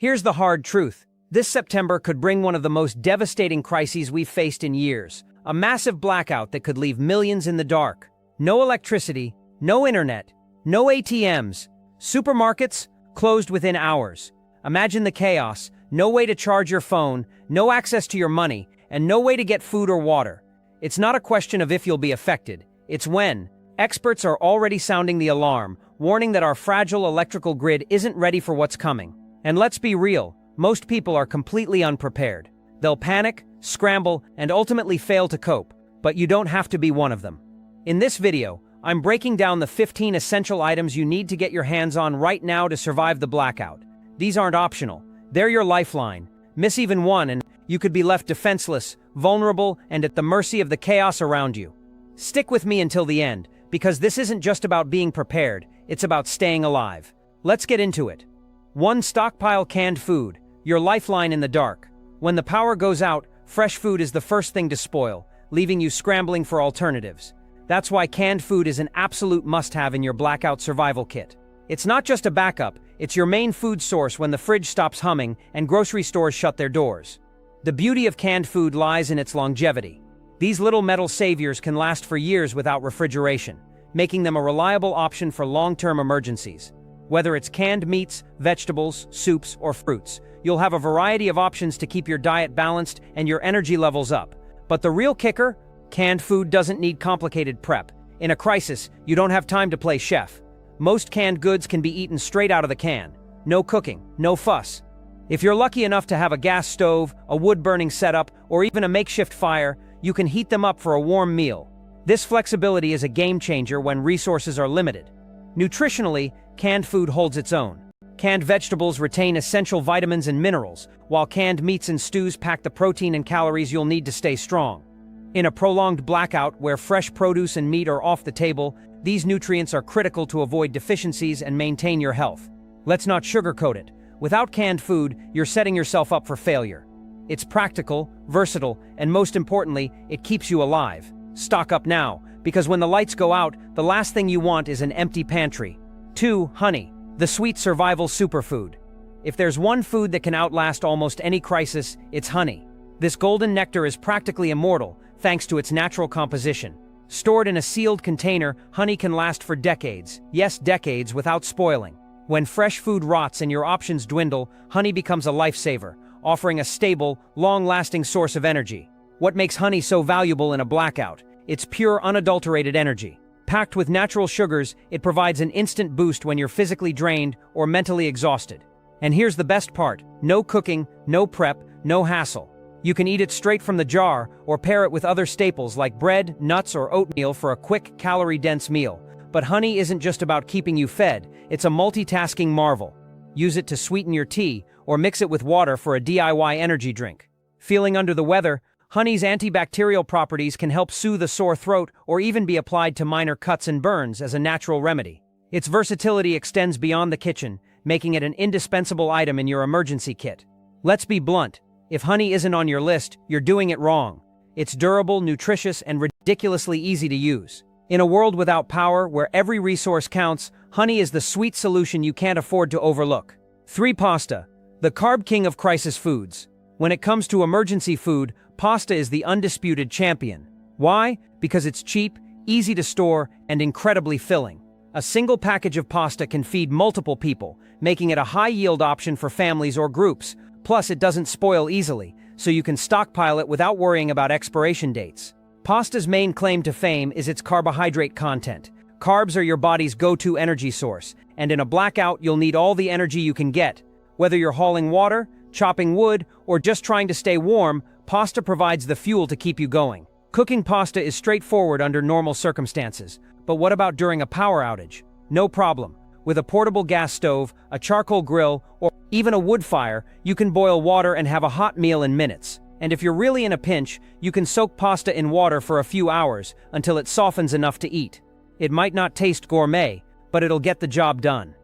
Here's the hard truth. This September could bring one of the most devastating crises we've faced in years. A massive blackout that could leave millions in the dark. No electricity, no internet, no ATMs, supermarkets closed within hours. Imagine the chaos, no way to charge your phone, no access to your money, and no way to get food or water. It's not a question of if you'll be affected, it's when. Experts are already sounding the alarm, warning that our fragile electrical grid isn't ready for what's coming. And let's be real, most people are completely unprepared. They'll panic, scramble, and ultimately fail to cope, but you don't have to be one of them. In this video, I'm breaking down the 15 essential items you need to get your hands on right now to survive the blackout. These aren't optional. They're your lifeline. Miss even one and you could be left defenseless, vulnerable, and at the mercy of the chaos around you. Stick with me until the end, because this isn't just about being prepared, it's about staying alive. Let's get into it. 1. Stockpile canned food, your lifeline in the dark. When the power goes out, fresh food is the first thing to spoil, leaving you scrambling for alternatives. That's why canned food is an absolute must-have in your blackout survival kit. It's not just a backup, it's your main food source when the fridge stops humming and grocery stores shut their doors. The beauty of canned food lies in its longevity. These little metal saviors can last for years without refrigeration, making them a reliable option for long-term emergencies. Whether it's canned meats, vegetables, soups, or fruits, you'll have a variety of options to keep your diet balanced and your energy levels up. But the real kicker? Canned food doesn't need complicated prep. In a crisis, you don't have time to play chef. Most canned goods can be eaten straight out of the can. No cooking, no fuss. If you're lucky enough to have a gas stove, a wood-burning setup, or even a makeshift fire, you can heat them up for a warm meal. This flexibility is a game changer when resources are limited. Nutritionally, canned food holds its own. Canned vegetables retain essential vitamins and minerals, while canned meats and stews pack the protein and calories you'll need to stay strong. In a prolonged blackout where fresh produce and meat are off the table, these nutrients are critical to avoid deficiencies and maintain your health. Let's not sugarcoat it. Without canned food, you're setting yourself up for failure. It's practical, versatile, and most importantly, it keeps you alive. Stock up now, because when the lights go out, the last thing you want is an empty pantry. 2. Honey, the sweet survival superfood. If there's one food that can outlast almost any crisis, it's honey. This golden nectar is practically immortal, thanks to its natural composition. Stored in a sealed container, honey can last for decades, yes, decades, without spoiling. When fresh food rots and your options dwindle, honey becomes a lifesaver, offering a stable, long-lasting source of energy. What makes honey so valuable in a blackout? It's pure, unadulterated energy. Packed with natural sugars, it provides an instant boost when you're physically drained or mentally exhausted. And here's the best part: no cooking, no prep, no hassle. You can eat it straight from the jar or pair it with other staples like bread, nuts, or oatmeal for a quick, calorie-dense meal. But honey isn't just about keeping you fed, it's a multitasking marvel. Use it to sweeten your tea or mix it with water for a DIY energy drink. Feeling under the weather? Honey's antibacterial properties can help soothe a sore throat or even be applied to minor cuts and burns as a natural remedy. Its versatility extends beyond the kitchen, making it an indispensable item in your emergency kit. Let's be blunt. If honey isn't on your list, you're doing it wrong. It's durable, nutritious, and ridiculously easy to use. In a world without power, where every resource counts, honey is the sweet solution you can't afford to overlook. 3. Pasta, the carb king of crisis foods. When it comes to emergency food, pasta is the undisputed champion. Why? Because it's cheap, easy to store, and incredibly filling. A single package of pasta can feed multiple people, making it a high-yield option for families or groups. Plus, it doesn't spoil easily, so you can stockpile it without worrying about expiration dates. Pasta's main claim to fame is its carbohydrate content. Carbs are your body's go-to energy source, and in a blackout, you'll need all the energy you can get. Whether you're hauling water, chopping wood, or just trying to stay warm, pasta provides the fuel to keep you going. Cooking pasta is straightforward under normal circumstances, but what about during a power outage? No problem. With a portable gas stove, a charcoal grill, or even a wood fire, you can boil water and have a hot meal in minutes. And if you're really in a pinch, you can soak pasta in water for a few hours until it softens enough to eat. It might not taste gourmet, but it'll get the job done.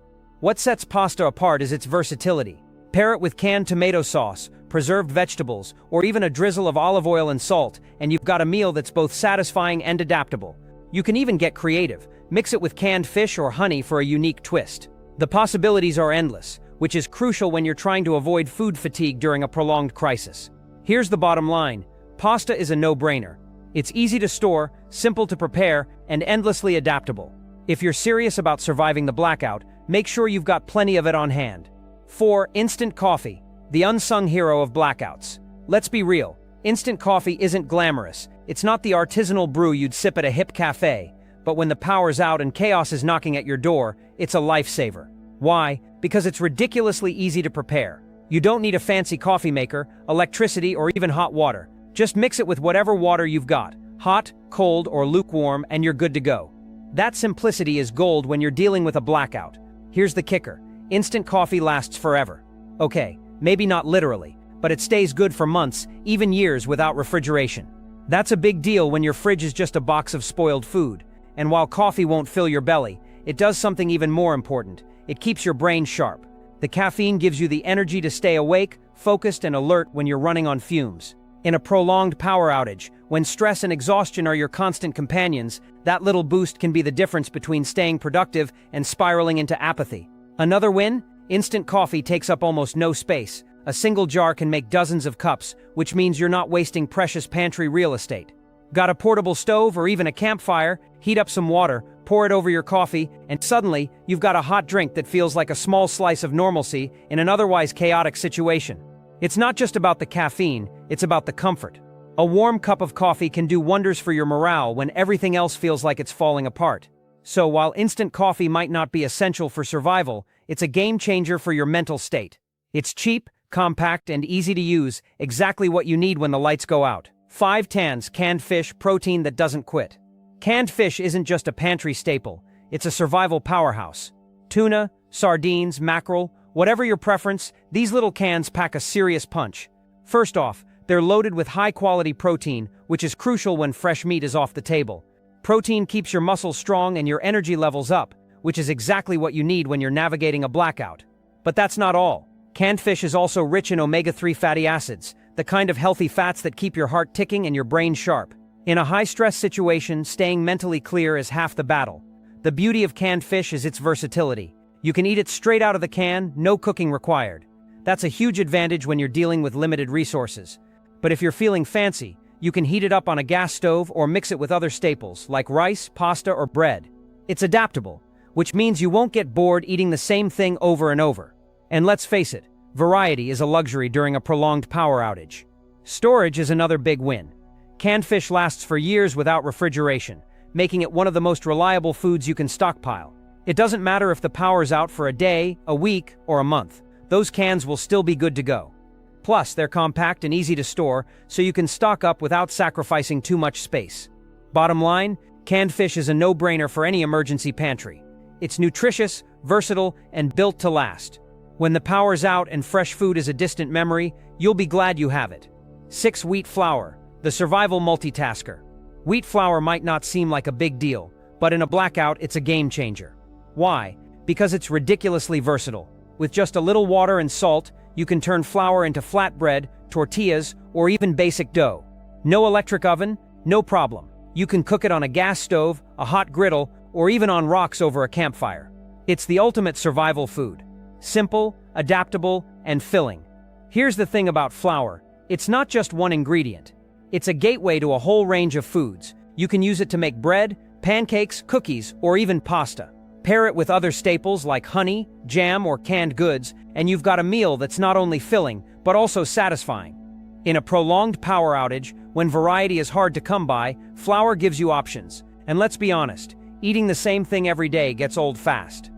What sets pasta apart is its versatility. Pair it with canned tomato sauce, preserved vegetables, or even a drizzle of olive oil and salt, and you've got a meal that's both satisfying and adaptable. You can even get creative. Mix it with canned fish or honey for a unique twist. The possibilities are endless. which is crucial when you're trying to avoid food fatigue during a prolonged crisis. Here's the bottom line. Pasta is a no-brainer. It's easy to store, simple to prepare, and endlessly adaptable. If you're serious about surviving the blackout, make sure you've got plenty of it on hand. 4. Instant coffee, the unsung hero of blackouts. Let's be real, instant coffee isn't glamorous. It's not the artisanal brew you'd sip at a hip cafe, but when the power's out and chaos is knocking at your door, it's a lifesaver. Why? Because it's ridiculously easy to prepare. You don't need a fancy coffee maker, electricity, or even hot water. Just mix it with whatever water you've got, hot, cold, or lukewarm, and you're good to go. That simplicity is gold when you're dealing with a blackout. Here's the kicker. Instant coffee lasts forever. Okay, maybe not literally, but it stays good for months, even years without refrigeration. That's a big deal when your fridge is just a box of spoiled food. And while coffee won't fill your belly, it does something even more important. It keeps your brain sharp. The caffeine gives you the energy to stay awake, focused, and alert when you're running on fumes. In a prolonged power outage, when stress and exhaustion are your constant companions, that little boost can be the difference between staying productive and spiraling into apathy. Another win? Instant coffee takes up almost no space. A single jar can make dozens of cups, which means you're not wasting precious pantry real estate. Got a portable stove or even a campfire? Heat up some water, pour it over your coffee, and suddenly, you've got a hot drink that feels like a small slice of normalcy in an otherwise chaotic situation. It's not just about the caffeine, it's about the comfort. A warm cup of coffee can do wonders for your morale when everything else feels like it's falling apart. So while instant coffee might not be essential for survival, it's a game changer for your mental state. It's cheap, compact, and easy to use, exactly what you need when the lights go out. 5 TANs, canned fish, protein that doesn't quit. Canned fish isn't just a pantry staple, it's a survival powerhouse. Tuna, sardines, mackerel, whatever your preference, these little cans pack a serious punch. First off, they're loaded with high-quality protein, which is crucial when fresh meat is off the table. Protein keeps your muscles strong and your energy levels up, which is exactly what you need when you're navigating a blackout. But that's not all. Canned fish is also rich in omega-3 fatty acids, the kind of healthy fats that keep your heart ticking and your brain sharp. In a high-stress situation, staying mentally clear is half the battle. The beauty of canned fish is its versatility. You can eat it straight out of the can, no cooking required. That's a huge advantage when you're dealing with limited resources. But if you're feeling fancy, you can heat it up on a gas stove or mix it with other staples, like rice, pasta, or bread. It's adaptable, which means you won't get bored eating the same thing over and over. And let's face it, variety is a luxury during a prolonged power outage. Storage is another big win. Canned fish lasts for years without refrigeration, making it one of the most reliable foods you can stockpile. It doesn't matter if the power's out for a day, a week, or a month. Those cans will still be good to go. Plus, they're compact and easy to store, so you can stock up without sacrificing too much space. Bottom line, canned fish is a no-brainer for any emergency pantry. It's nutritious, versatile, and built to last. When the power's out and fresh food is a distant memory, you'll be glad you have it. 6. Wheat flour, the survival multitasker. Wheat flour might not seem like a big deal, but in a blackout, it's a game changer. Why? Because it's ridiculously versatile. With just a little water and salt, you can turn flour into flatbread, tortillas, or even basic dough. No electric oven? No problem. You can cook it on a gas stove, a hot griddle, or even on rocks over a campfire. It's the ultimate survival food. Simple, adaptable, and filling. Here's the thing about flour. It's not just one ingredient. It's a gateway to a whole range of foods. You can use it to make bread, pancakes, cookies, or even pasta. Pair it with other staples like honey, jam, or canned goods, and you've got a meal that's not only filling, but also satisfying. In a prolonged power outage, when variety is hard to come by, flour gives you options. And let's be honest, eating the same thing every day gets old fast.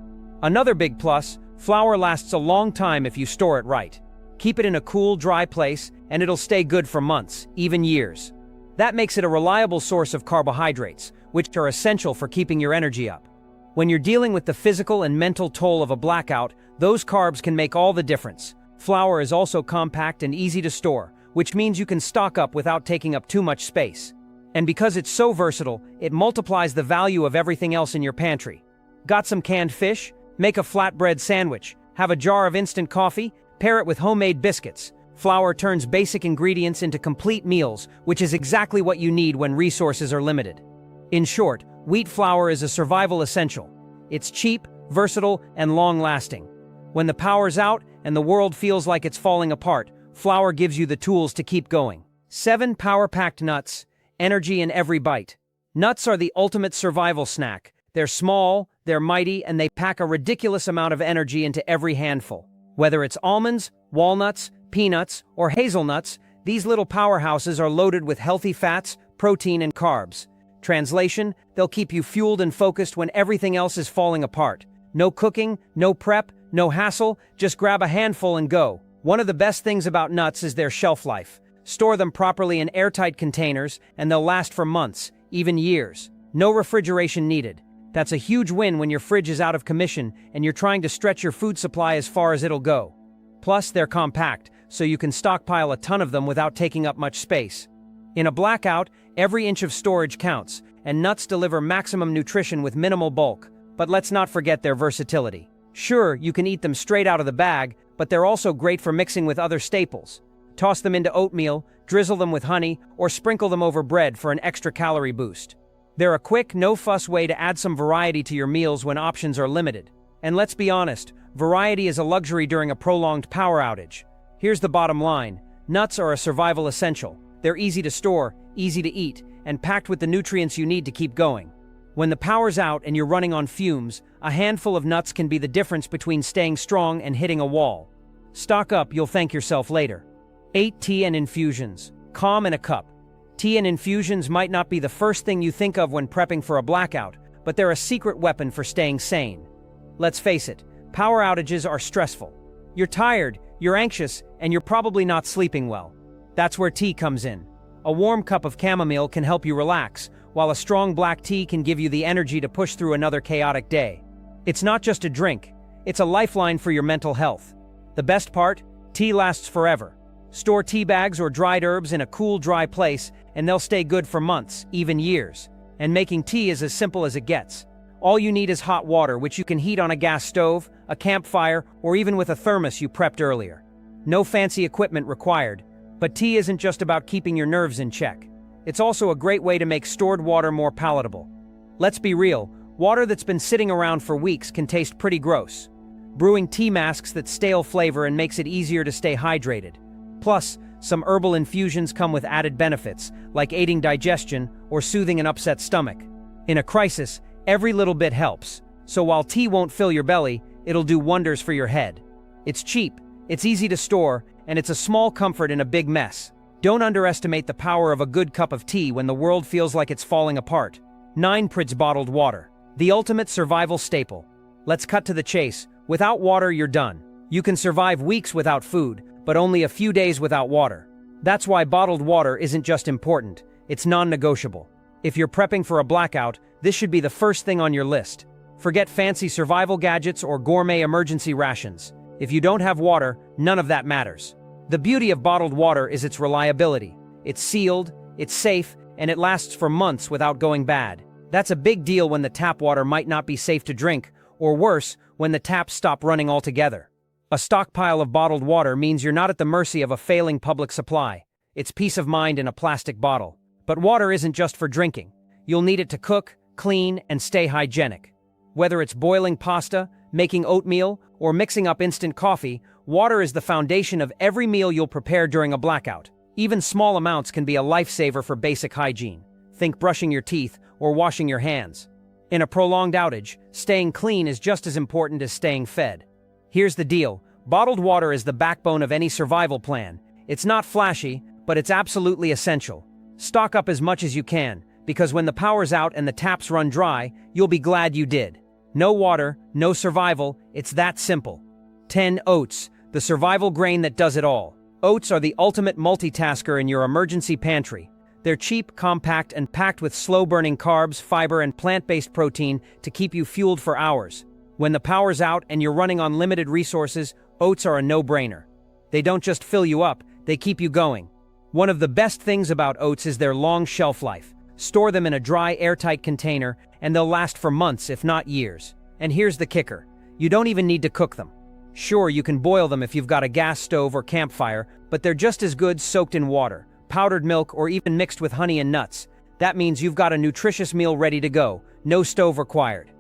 Another big plus, flour lasts a long time if you store it right. Keep it in a cool, dry place, and it'll stay good for months, even years. That makes it a reliable source of carbohydrates, which are essential for keeping your energy up. When you're dealing with the physical and mental toll of a blackout, those carbs can make all the difference. Flour is also compact and easy to store, which means you can stock up without taking up too much space. And because it's so versatile, it multiplies the value of everything else in your pantry. Got some canned fish? Make a flatbread sandwich. Have a jar of instant coffee? Pair it with homemade biscuits. Flour turns basic ingredients into complete meals, which is exactly what you need when resources are limited. In short, wheat flour is a survival essential. It's cheap, versatile, and long-lasting. When the power's out and the world feels like it's falling apart, flour gives you the tools to keep going. 7 power-packed nuts, energy in every bite. Nuts are the ultimate survival snack. They're small, they're mighty, and they pack a ridiculous amount of energy into every handful. Whether it's almonds, walnuts, peanuts, or hazelnuts, these little powerhouses are loaded with healthy fats, protein, and carbs. Translation, they'll keep you fueled and focused when everything else is falling apart. No cooking, no prep, no hassle, just grab a handful and go. One of the best things about nuts is their shelf life. Store them properly in airtight containers, and they'll last for months, even years. No refrigeration needed. That's a huge win when your fridge is out of commission and you're trying to stretch your food supply as far as it'll go. Plus, they're compact, so you can stockpile a ton of them without taking up much space. In a blackout, every inch of storage counts, and nuts deliver maximum nutrition with minimal bulk. But let's not forget their versatility. Sure, you can eat them straight out of the bag, but they're also great for mixing with other staples. Toss them into oatmeal, drizzle them with honey, or sprinkle them over bread for an extra calorie boost. They're a quick, no-fuss way to add some variety to your meals when options are limited. And let's be honest, variety is a luxury during a prolonged power outage. Here's the bottom line. Nuts are a survival essential. They're easy to store, easy to eat, and packed with the nutrients you need to keep going. When the power's out and you're running on fumes, a handful of nuts can be the difference between staying strong and hitting a wall. Stock up, you'll thank yourself later. 8 tea and infusions. Calm in a cup. Tea and infusions might not be the first thing you think of when prepping for a blackout, but they're a secret weapon for staying sane. Let's face it, power outages are stressful. You're tired, you're anxious, and you're probably not sleeping well. That's where tea comes in. A warm cup of chamomile can help you relax, while a strong black tea can give you the energy to push through another chaotic day. It's not just a drink, it's a lifeline for your mental health. The best part? Tea lasts forever. Store tea bags or dried herbs in a cool, dry place, and they'll stay good for months, even years. And making tea is as simple as it gets. All you need is hot water, which you can heat on a gas stove, a campfire, or even with a thermos you prepped earlier. No fancy equipment required. But tea isn't just about keeping your nerves in check. It's also a great way to make stored water more palatable. Let's be real, water that's been sitting around for weeks can taste pretty gross. Brewing tea masks that stale flavor and makes it easier to stay hydrated. Plus, some herbal infusions come with added benefits, like aiding digestion or soothing an upset stomach. In a crisis, every little bit helps. So while tea won't fill your belly, it'll do wonders for your head. It's cheap, it's easy to store, and it's a small comfort in a big mess. Don't underestimate the power of a good cup of tea when the world feels like it's falling apart. 9 Prid's bottled water. The ultimate survival staple. Let's cut to the chase. Without water, you're done. You can survive weeks without food, but only a few days without water. That's why bottled water isn't just important, it's non-negotiable. If you're prepping for a blackout, this should be the first thing on your list. Forget fancy survival gadgets or gourmet emergency rations. If you don't have water, none of that matters. The beauty of bottled water is its reliability. It's sealed, it's safe, and it lasts for months without going bad. That's a big deal when the tap water might not be safe to drink, or worse, when the taps stop running altogether. A stockpile of bottled water means you're not at the mercy of a failing public supply. It's peace of mind in a plastic bottle. But water isn't just for drinking. You'll need it to cook, clean, and stay hygienic. Whether it's boiling pasta, making oatmeal, or mixing up instant coffee, water is the foundation of every meal you'll prepare during a blackout. Even small amounts can be a lifesaver for basic hygiene. Think brushing your teeth or washing your hands. In a prolonged outage, staying clean is just as important as staying fed. Here's the deal. Bottled water is the backbone of any survival plan. It's not flashy, but it's absolutely essential. Stock up as much as you can, because when the power's out and the taps run dry, you'll be glad you did. No water, no survival, it's that simple. 10 Oats, the survival grain that does it all. Oats are the ultimate multitasker in your emergency pantry. They're cheap, compact, and packed with slow-burning carbs, fiber, and plant-based protein to keep you fueled for hours. When the power's out and you're running on limited resources, oats are a no-brainer. They don't just fill you up, they keep you going. One of the best things about oats is their long shelf life. Store them in a dry, airtight container, and they'll last for months, if not years. And here's the kicker. You don't even need to cook them. Sure, you can boil them if you've got a gas stove or campfire, but they're just as good soaked in water, powdered milk, or even mixed with honey and nuts. That means you've got a nutritious meal ready to go, no stove required.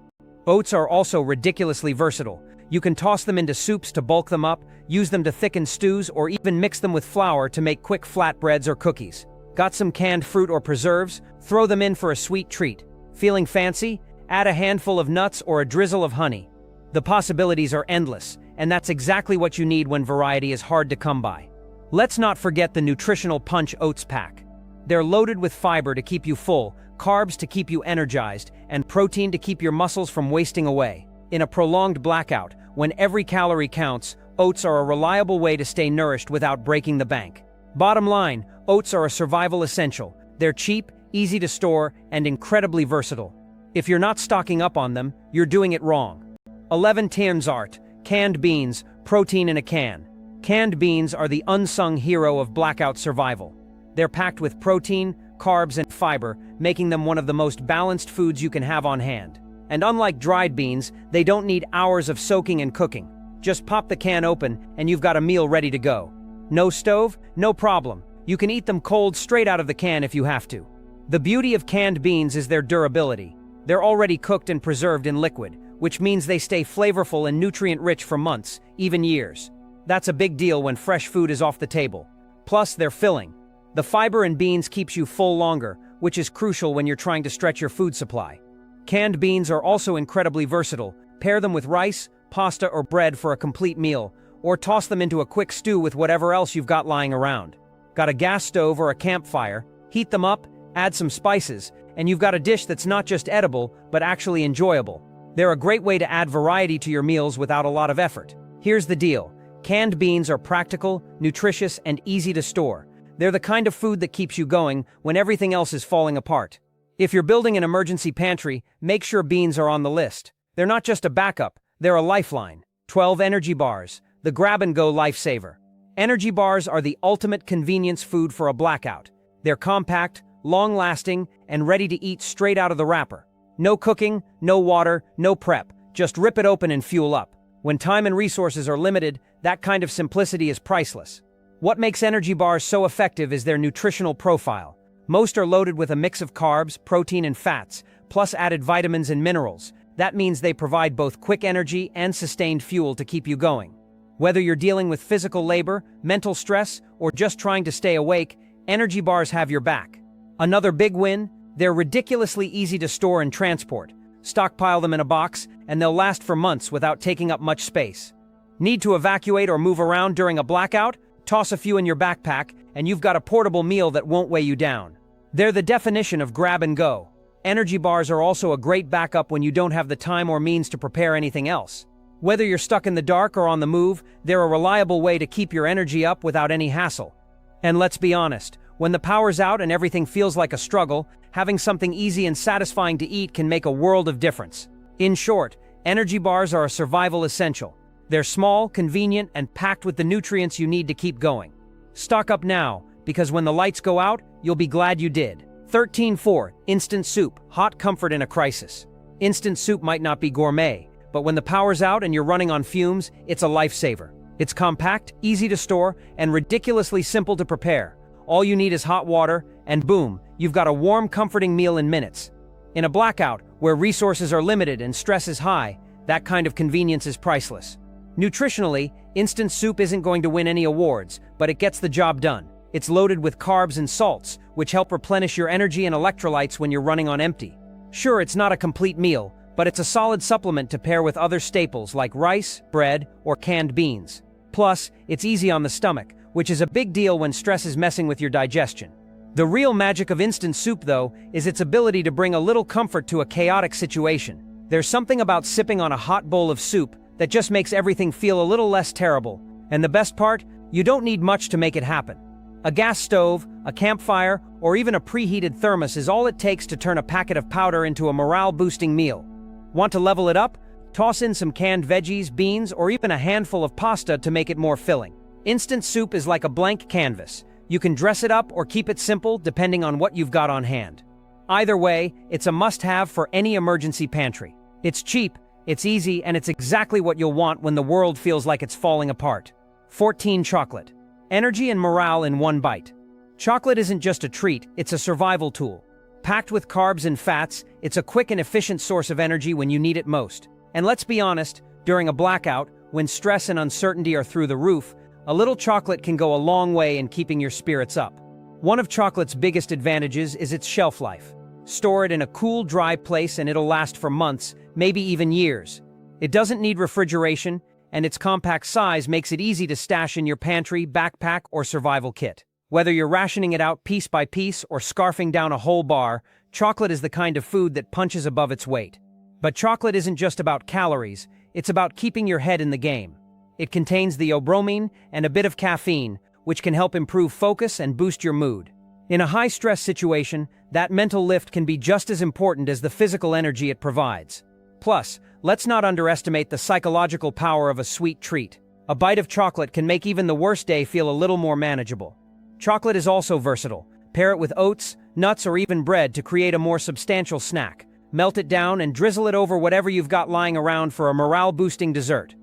Oats are also ridiculously versatile. You can toss them into soups to bulk them up, use them to thicken stews, or even mix them with flour to make quick flatbreads or cookies. Got some canned fruit or preserves? Throw them in for a sweet treat. Feeling fancy? Add a handful of nuts or a drizzle of honey. The possibilities are endless, and that's exactly what you need when variety is hard to come by. Let's not forget the nutritional punch oats pack. They're loaded with fiber to keep you full, carbs to keep you energized, and protein to keep your muscles from wasting away. In a prolonged blackout, when every calorie counts, oats are a reliable way to stay nourished without breaking the bank. Bottom line, oats are a survival essential. They're cheap, easy to store, and incredibly versatile. If you're not stocking up on them, you're doing it wrong. 11 Tins Art, canned beans, protein in a can. Canned beans are the unsung hero of blackout survival. They're packed with protein, carbs, and fiber, making them one of the most balanced foods you can have on hand. And unlike dried beans, they don't need hours of soaking and cooking. Just pop the can open, and you've got a meal ready to go. No stove? No problem. You can eat them cold straight out of the can if you have to. The beauty of canned beans is their durability. They're already cooked and preserved in liquid, which means they stay flavorful and nutrient-rich for months, even years. That's a big deal when fresh food is off the table. Plus, they're filling. The fiber in beans keeps you full longer, which is crucial when you're trying to stretch your food supply. Canned beans are also incredibly versatile. Pair them with rice, pasta, or bread for a complete meal, or toss them into a quick stew with whatever else you've got lying around. Got a gas stove or a campfire? Heat them up, add some spices, and you've got a dish that's not just edible, but actually enjoyable. They're a great way to add variety to your meals without a lot of effort. Here's the deal. Canned beans are practical, nutritious, and easy to store. They're the kind of food that keeps you going when everything else is falling apart. If you're building an emergency pantry, make sure beans are on the list. They're not just a backup, they're a lifeline. 12 energy bars, the grab-and-go lifesaver. Energy bars are the ultimate convenience food for a blackout. They're compact, long-lasting, and ready to eat straight out of the wrapper. No cooking, no water, no prep. Just rip it open and fuel up. When time and resources are limited, that kind of simplicity is priceless. What makes energy bars so effective is their nutritional profile. Most are loaded with a mix of carbs, protein, and fats, plus added vitamins and minerals. That means they provide both quick energy and sustained fuel to keep you going. Whether you're dealing with physical labor, mental stress, or just trying to stay awake, energy bars have your back. Another big win? They're ridiculously easy to store and transport. Stockpile them in a box, and they'll last for months without taking up much space. Need to evacuate or move around during a blackout? Toss a few in your backpack, and you've got a portable meal that won't weigh you down. They're the definition of grab and go. Energy bars are also a great backup when you don't have the time or means to prepare anything else. Whether you're stuck in the dark or on the move, they're a reliable way to keep your energy up without any hassle. And let's be honest, when the power's out and everything feels like a struggle, having something easy and satisfying to eat can make a world of difference. In short, energy bars are a survival essential. They're small, convenient, and packed with the nutrients you need to keep going. Stock up now, because when the lights go out, you'll be glad you did. 13.4. Instant soup, hot comfort in a crisis. Instant soup might not be gourmet, but when the power's out and you're running on fumes, it's a lifesaver. It's compact, easy to store, and ridiculously simple to prepare. All you need is hot water, and boom, you've got a warm, comforting meal in minutes. In a blackout, where resources are limited and stress is high, that kind of convenience is priceless. Nutritionally, instant soup isn't going to win any awards, but it gets the job done. It's loaded with carbs and salts, which help replenish your energy and electrolytes when you're running on empty. Sure, it's not a complete meal, but it's a solid supplement to pair with other staples like rice, bread, or canned beans. Plus, it's easy on the stomach, which is a big deal when stress is messing with your digestion. The real magic of instant soup, though, is its ability to bring a little comfort to a chaotic situation. There's something about sipping on a hot bowl of soup that just makes everything feel a little less terrible. And the best part? You don't need much to make it happen. A gas stove, a campfire, or even a preheated thermos is all it takes to turn a packet of powder into a morale-boosting meal. Want to level it up? Toss in some canned veggies, beans, or even a handful of pasta to make it more filling. Instant soup is like a blank canvas. You can dress it up or keep it simple depending on what you've got on hand. Either way, it's a must-have for any emergency pantry. It's cheap, it's easy, and it's exactly what you'll want when the world feels like it's falling apart. 14. Chocolate. Energy and morale in one bite. Chocolate isn't just a treat, it's a survival tool. Packed with carbs and fats, it's a quick and efficient source of energy when you need it most. And let's be honest, During a blackout, when stress and uncertainty are through the roof, a little chocolate can go a long way in keeping your spirits up. One of chocolate's biggest advantages is its shelf life. Store it in a cool, dry place and it'll last for months, maybe even years. It doesn't need refrigeration, and its compact size makes it easy to stash in your pantry, backpack, or survival kit. Whether you're rationing it out piece by piece or scarfing down a whole bar, chocolate is the kind of food that punches above its weight. But chocolate isn't just about calories, it's about keeping your head in the game. It contains theobromine and a bit of caffeine, which can help improve focus and boost your mood. In a high-stress situation, that mental lift can be just as important as the physical energy it provides. Plus, let's not underestimate the psychological power of a sweet treat. A bite of chocolate can make even the worst day feel a little more manageable. Chocolate is also versatile. Pair it with oats, nuts, or even bread to create a more substantial snack. Melt it down and drizzle it over whatever you've got lying around for a morale-boosting dessert.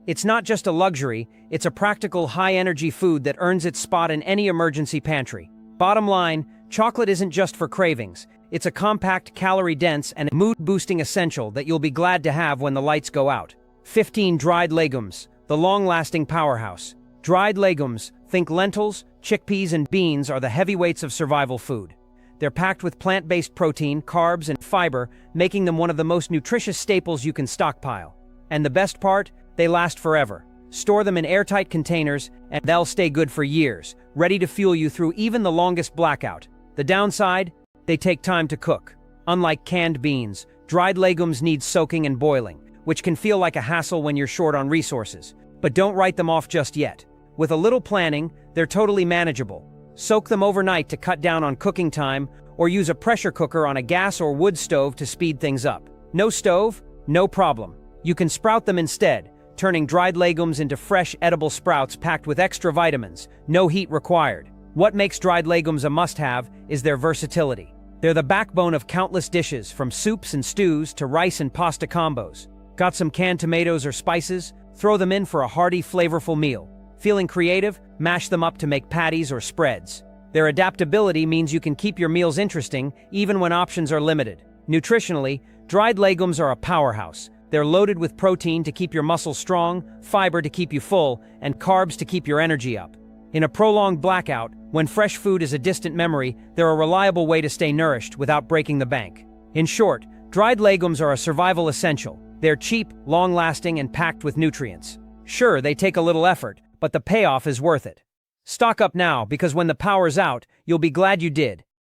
It's not just a luxury, it's a practical, high-energy food that earns its spot in any emergency pantry. Bottom line, chocolate isn't just for cravings. It's a compact, calorie-dense, and mood-boosting essential that you'll be glad to have when the lights go out. 15. Dried legumes, the long-lasting powerhouse. Dried legumes, think lentils, chickpeas, and beans, are the heavyweights of survival food. They're packed with plant-based protein, carbs, and fiber, making them one of the most nutritious staples you can stockpile. And the best part? They last forever. Store them in airtight containers, and they'll stay good for years, ready to fuel you through even the longest blackout. The downside? They take time to cook. Unlike canned beans, dried legumes need soaking and boiling, which can feel like a hassle when you're short on resources. But don't write them off just yet. With a little planning, they're totally manageable. Soak them overnight to cut down on cooking time, or use a pressure cooker on a gas or wood stove to speed things up. No stove? No problem. You can sprout them instead, turning dried legumes into fresh, edible sprouts packed with extra vitamins, no heat required. What makes dried legumes a must-have is their versatility. They're the backbone of countless dishes, from soups and stews to rice and pasta combos. Got some canned tomatoes or spices? Throw them in for a hearty, flavorful meal. Feeling creative? Mash them up to make patties or spreads. Their adaptability means you can keep your meals interesting, even when options are limited. Nutritionally, dried legumes are a powerhouse. They're loaded with protein to keep your muscles strong, fiber to keep you full, and carbs to keep your energy up. In a prolonged blackout, when fresh food is a distant memory, they're a reliable way to stay nourished without breaking the bank. In short, dried legumes are a survival essential. They're cheap, long-lasting, and packed with nutrients. Sure, they take a little effort, but the payoff is worth it. Stock up now, because when the power's out, you'll be glad you did.